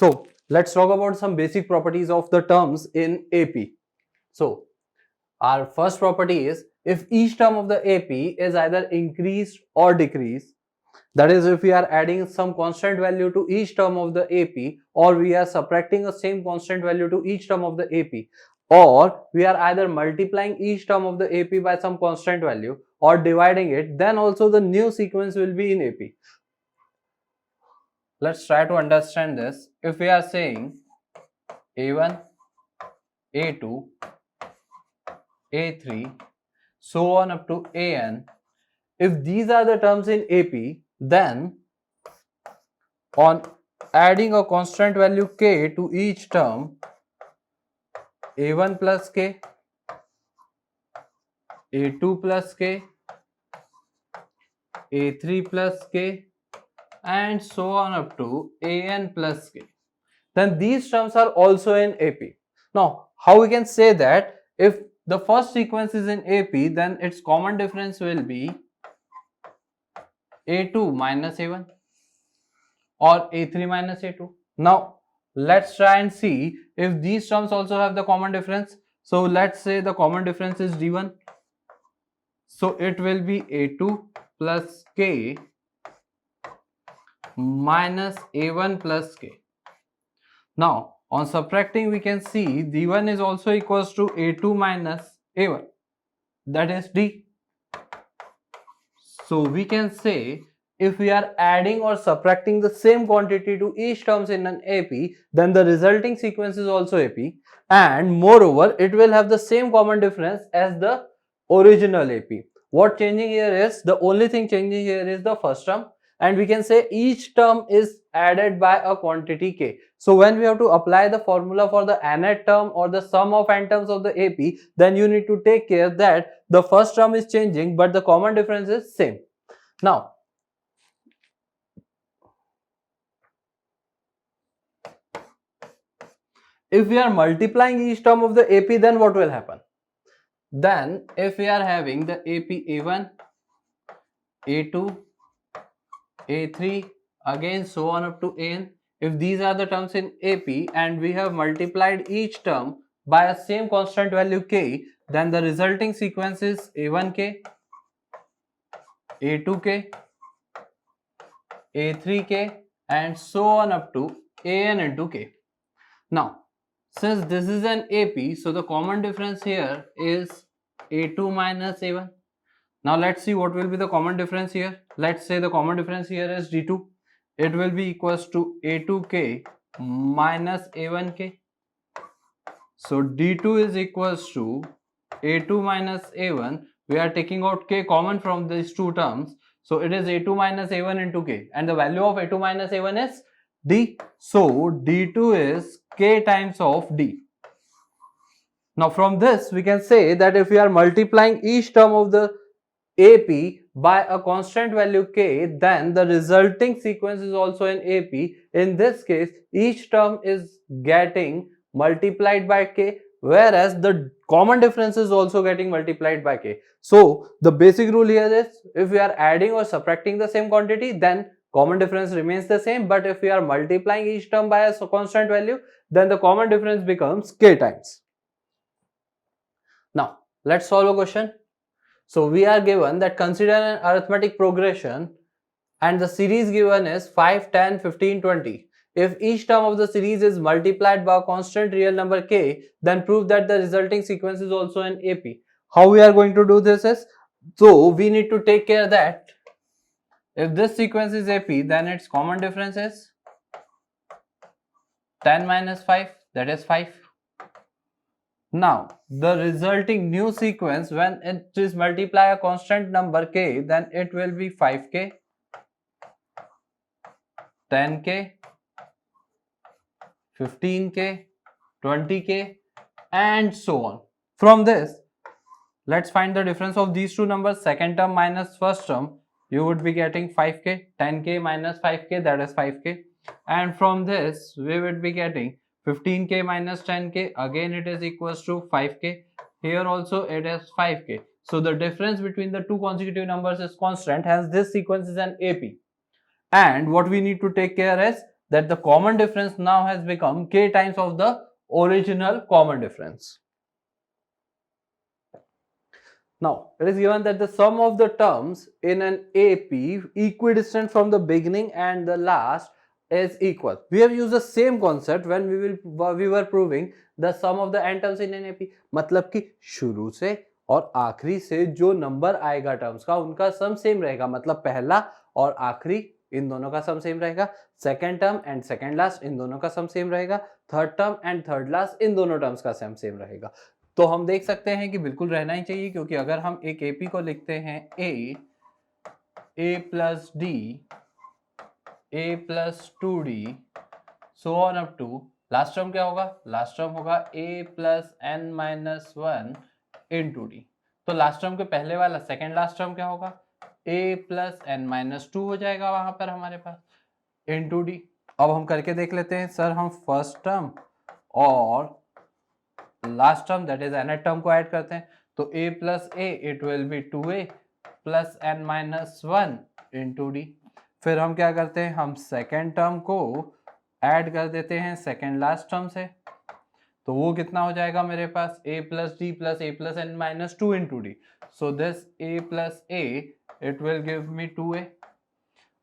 So let's talk about some basic properties of the terms in AP. So our first property is if each term of the AP is either increased or decreased, that is if we are adding some constant value to each term of the AP, or we are subtracting the same constant value to each term of the AP, or we are either multiplying each term of the AP by some constant value or dividing it, then also the new sequence will be in AP. Let's try to understand this. If we are saying A1, A2, A3, so on up to AN, if these are the terms in AP, then on adding a constant value k to each term, A1 plus k, A2 plus k, A3 plus k, and so on up to AN plus k, then these terms are also in AP. Now, how we can say that if the first sequence is in AP, then its common difference will be A2 minus A1 or A3 minus A2. Now, let's try and see if these terms also have the common difference. So, let's say the common difference is D1. So, it will be A2 plus K minus A1 plus K. Now, on subtracting, we can see D1 is also equals to A2 minus A1. That is D. So, we can say if we are adding or subtracting the same quantity to each terms in an AP, then the resulting sequence is also AP, and moreover it will have the same common difference as the original AP. What changing here is, the only thing changing here is the first term, and we can say each term is added by a quantity k. So when we have to apply the formula for the nth term or the sum of n terms of the AP, then you need to take care that the first term is changing but the common difference is same. Now, if we are multiplying each term of the AP, then what will happen? Then if we are having the AP A1, A2, A3, again so on up to AN, if these are the terms in AP and we have multiplied each term by a same constant value k, then the resulting sequence is A1k, A2k, A3k, and so on up to AN into k. Now, since this is an AP, so the common difference here is A2 minus A1. Now let's see what will be the common difference here. Let's say the common difference here is D2. It will be equals to A2k minus A1k. So D2 is equals to A2 minus A1. We are taking out k common from these two terms. So it is A2 minus A1 into k, and the value of A2 minus A1 is D. So D2 is k times of D. Now from this we can say that if we are multiplying each term of the AP by a constant value k, then the resulting sequence is also in AP. In this case, each term is getting multiplied by k, whereas the common difference is also getting multiplied by k. So the basic rule here is, if we are adding or subtracting the same quantity, then common difference remains the same, but if we are multiplying each term by a constant value, then the common difference becomes k times. Now let's solve a question. So we are given that consider an arithmetic progression and the series given is 5, 10, 15, 20. If each term of the series is multiplied by a constant real number k, then prove that the resulting sequence is also an AP. How we are going to do this is, so we need to take care that if this sequence is AP, then its common difference is 10 minus 5, that is 5. Now, the resulting new sequence, when it is multiply a constant number k, then it will be 5k, 10k, 15k, 20k, and so on. From this, let's find the difference of these two numbers. Second term minus first term, you would be getting 5k, 10k minus 5k, that is 5k. And from this, we would be getting 15k minus 10k, again it is equals to 5k. Here also it is 5k. So the difference between the two consecutive numbers is constant, hence this sequence is an AP. And what we need to take care is that the common difference now has become k times of the original common difference. Now it is given that the sum of the terms in an AP equidistant from the beginning and the last is equal. We have used the same concept when we were proving the sum of the n terms in an AP. मतलब कि शुरू से और आखिरी से जो number आएगा terms का उनका सम सेम रहेगा, मतलब पहला और आखिरी इन दोनों का सम सेम रहेगा, second term and second last in दोनों का सम सेम रहेगा, third term and third last in दोनों टर्म्स का सम सेम रहेगा. तो हम देख सकते हैं कि बिल्कुल रहना ही चाहिए, क्योंकि अगर हम एक एपी को लिखते हैं A plus D A plus 2d so on up to last term क्या होगा, लास्ट टर्म होगा A plus N minus 1 into D. तो लास्ट टर्म के पहले वाला सेकेंड लास्ट टर्म क्या होगा, ए प्लस एन माइनस 2 हो जाएगा वहां पर हमारे पास इंटू डी. अब हम करके देख लेते हैं सर, हम फर्स्ट टर्म और last term that is nth term को ऐड करते हैं. तो a plus A it will be 2a plus n minus 1 into D. फिर हम क्या करते हैं, हम सेकेंड टर्म को ऐड कर देते हैं सेकेंड लास्ट टर्म से. तो वो कितना हो जाएगा मेरे पास, a plus D plus A plus n minus 2 into D. So this a plus A it will give me 2a.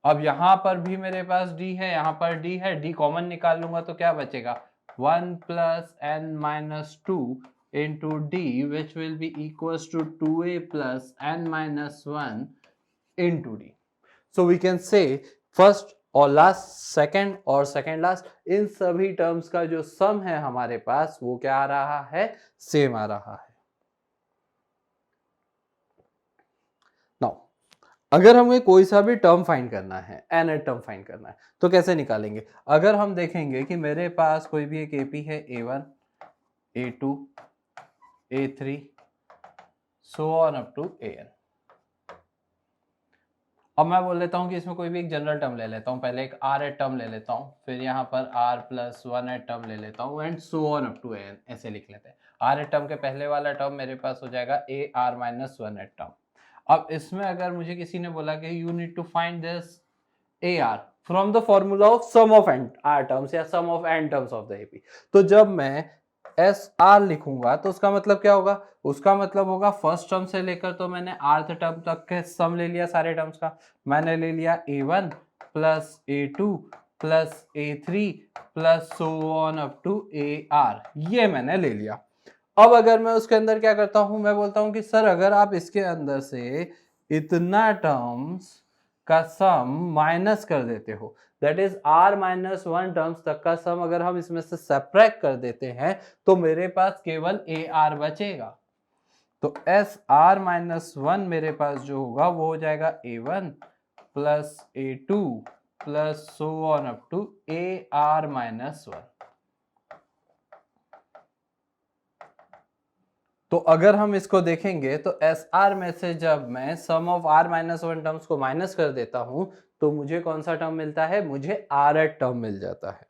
अब यहाँ पर भी मेरे पास d है, यहाँ पर d है, d कॉमन निकाल लूंगा तो क्या बचेगा, 1 plus n minus 2 into d which will be equals to 2a plus n minus 1 into d. So we can say first और लास्ट, सेकंड और सेकंड लास्ट, इन सभी टर्म्स का जो सम है हमारे पास वो क्या आ रहा है, सेम आ रहा है. नाउ अगर हमें कोई सा भी टर्म फाइंड करना है, nth टर्म फाइंड करना है, तो कैसे निकालेंगे. अगर हम देखेंगे कि मेरे पास कोई भी एक एपी है a1 a2 a3 so on up to an. अब मैं बोल लेता हूँ कि इसमें कोई भी एक जनरल टर्म ले लेता हूँ, पहले एक r टर्म ले लेता हूँ, फिर यहाँ पर r प्लस 1 टर्म ले लेता हूँ and so on up to an. ऐसे लिख लेते हैं. r टर्म के पहले वाला टर्म मेरे पास हो जाएगा a r माइनस 1 टर्म. अब इसमें अगर मुझे किसी ने बोला कि you need to find this AR from the formula of sum of n r terms या sum of n terms of the AP, तो जब मैं SR लिखूंगा तो उसका मतलब क्या होगा, उसका मतलब होगा फर्स्ट टर्म से लेकर, तो मैंने rth टर्म तक के सम ले लिया सारे टर्म्स का. मैंने ले लिया A1 plus A2 plus A3 plus so on up to AR, ये मैंने ले लिया. अब अगर मैं उसके अंदर क्या करता हूं, मैं बोलता हूं कि सर अगर आप इसके अंदर से इतना टर्म्स का सम माइनस कर देते हो, that is r minus 1 terms तक का सम अगर हम इसमें से सब्ट्रैक्ट कर देते हैं तो मेरे पास केवल AR बचेगा. तो SR माइनस 1 मेरे पास जो होगा वो हो जाएगा A1 plus A2 plus so on up to AR minus 1. तो अगर हम इसको देखेंगे तो SR में से जब मैं सम ऑफ r माइनस 1 टर्म्स को माइनस कर देता हूं तो मुझे कौन सा टर्म मिलता है, मुझे r टर्म मिल जाता है.